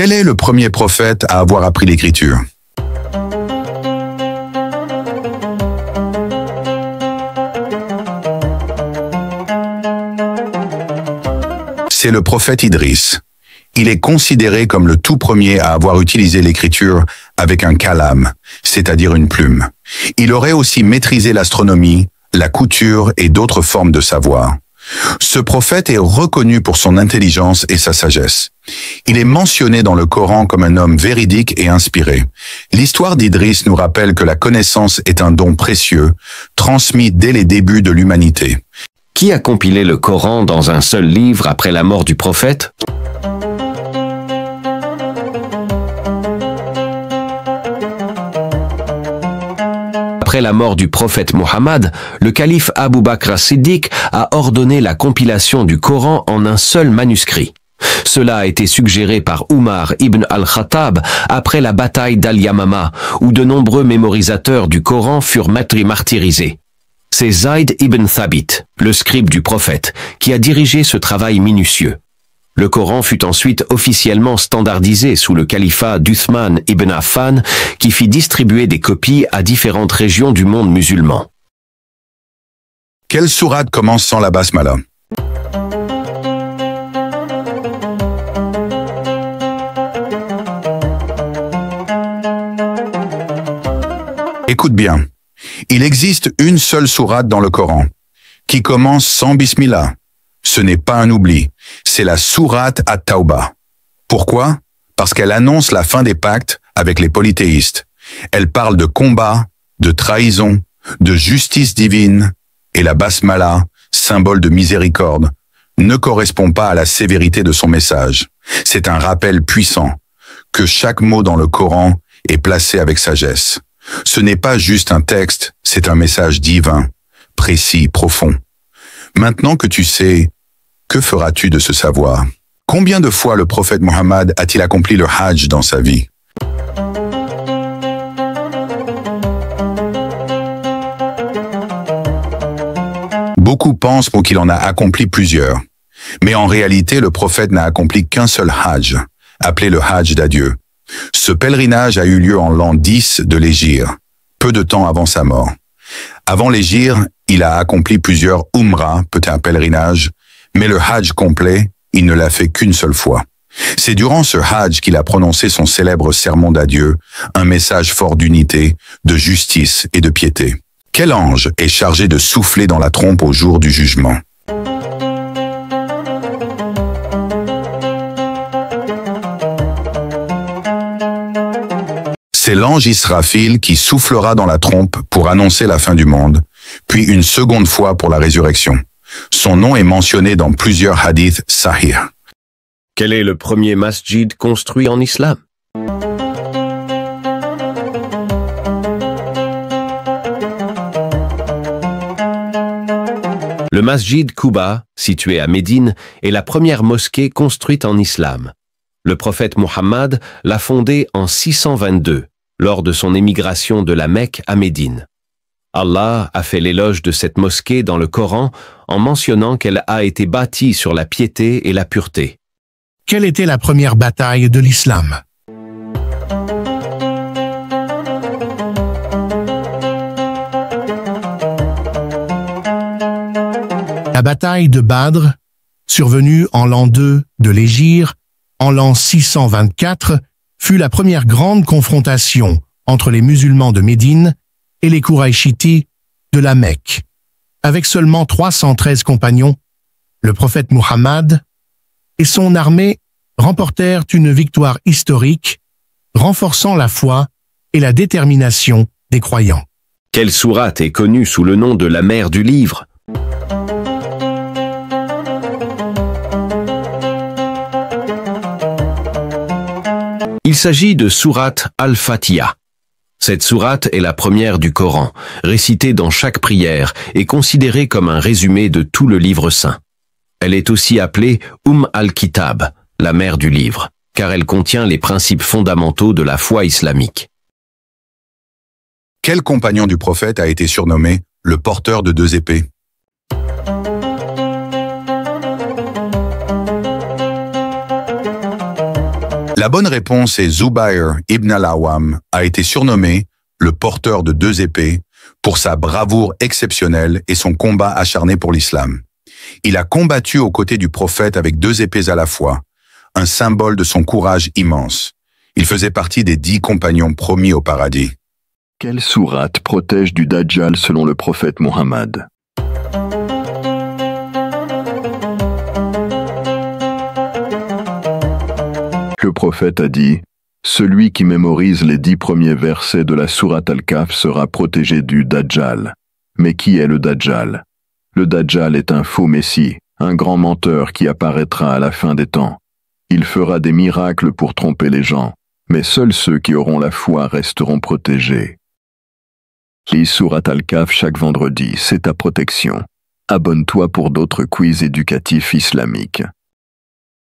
Quel est le premier prophète à avoir appris l'écriture? C'est le prophète Idriss. Il est considéré comme le tout premier à avoir utilisé l'écriture avec un kalam, c'est-à-dire une plume. Il aurait aussi maîtrisé l'astronomie, la couture et d'autres formes de savoir. Ce prophète est reconnu pour son intelligence et sa sagesse. Il est mentionné dans le Coran comme un homme véridique et inspiré. L'histoire d'Idriss nous rappelle que la connaissance est un don précieux, transmis dès les débuts de l'humanité. Qui a compilé le Coran dans un seul livre après la mort du prophète? Après la mort du prophète Mohammed, le calife Abu Bakr as-Siddiq a ordonné la compilation du Coran en un seul manuscrit. Cela a été suggéré par Umar ibn al-Khattab après la bataille d'Al-Yamama, où de nombreux mémorisateurs du Coran furent martyrisés. C'est Zayd ibn Thabit, le scribe du prophète, qui a dirigé ce travail minutieux. Le Coran fut ensuite officiellement standardisé sous le califat d'Uthman ibn Affan, qui fit distribuer des copies à différentes régions du monde musulman. Quelle sourate commence sans la basmala? Écoute bien, il existe une seule sourate dans le Coran, qui commence sans Bismillah. Ce n'est pas un oubli, c'est la sourate At-Tawbah. Pourquoi? Parce qu'elle annonce la fin des pactes avec les polythéistes. Elle parle de combat, de trahison, de justice divine, et la basmala, symbole de miséricorde, ne correspond pas à la sévérité de son message. C'est un rappel puissant que chaque mot dans le Coran est placé avec sagesse. Ce n'est pas juste un texte, c'est un message divin, précis, profond. Maintenant que tu sais, que feras-tu de ce savoir? Combien de fois le prophète Mohammed a-t-il accompli le Hajj dans sa vie? Beaucoup pensent qu'il en a accompli plusieurs. Mais en réalité, le prophète n'a accompli qu'un seul Hajj, appelé le Hajj d'adieu. Ce pèlerinage a eu lieu en l'an 10 de l'Hégire, peu de temps avant sa mort. Avant l'Hégire, il a accompli plusieurs Umrah, peut-être un pèlerinage, mais le Hajj complet, il ne l'a fait qu'une seule fois. C'est durant ce Hajj qu'il a prononcé son célèbre sermon d'adieu, un message fort d'unité, de justice et de piété. Quel ange est chargé de souffler dans la trompe au jour du jugement? C'est l'ange Israfil qui soufflera dans la trompe pour annoncer la fin du monde, puis une seconde fois pour la résurrection. Son nom est mentionné dans plusieurs hadiths sahih. Quel est le premier masjid construit en islam? Le masjid Quba, situé à Médine, est la première mosquée construite en islam. Le prophète Mohammed l'a fondée en 622, lors de son émigration de la Mecque à Médine. Allah a fait l'éloge de cette mosquée dans le Coran en mentionnant qu'elle a été bâtie sur la piété et la pureté. Quelle était la première bataille de l'islam? La bataille de Badr, survenue en l'an 2 de l'Hégire, en l'an 624, fut la première grande confrontation entre les musulmans de Médine et les Qurayshites de la Mecque. Avec seulement 313 compagnons, le prophète Muhammad et son armée remportèrent une victoire historique, renforçant la foi et la détermination des croyants. Quelle sourate est connue sous le nom de la mère du livre? Il s'agit de sourate Al-Fatiha. Cette sourate est la première du Coran, récitée dans chaque prière et considérée comme un résumé de tout le livre saint. Elle est aussi appelée al-Kitab, la mère du livre, car elle contient les principes fondamentaux de la foi islamique. Quel compagnon du prophète a été surnommé le porteur de deux épées? La bonne réponse est Zubair ibn al-Awwam a été surnommé le porteur de 2 épées pour sa bravoure exceptionnelle et son combat acharné pour l'islam. Il a combattu aux côtés du prophète avec 2 épées à la fois, un symbole de son courage immense. Il faisait partie des 10 compagnons promis au paradis. Quelle sourate protège du Dajjal selon le prophète Mohammed? Le prophète a dit: celui qui mémorise les 10 premiers versets de la sourate Al-Kahf sera protégé du Dajjal. Mais qui est le Dajjal? Le Dajjal est un faux messie, un grand menteur qui apparaîtra à la fin des temps. Il fera des miracles pour tromper les gens, mais seuls ceux qui auront la foi resteront protégés. Lis sourate Al-Kahf chaque vendredi, c'est ta protection. Abonne-toi pour d'autres quiz éducatifs islamiques.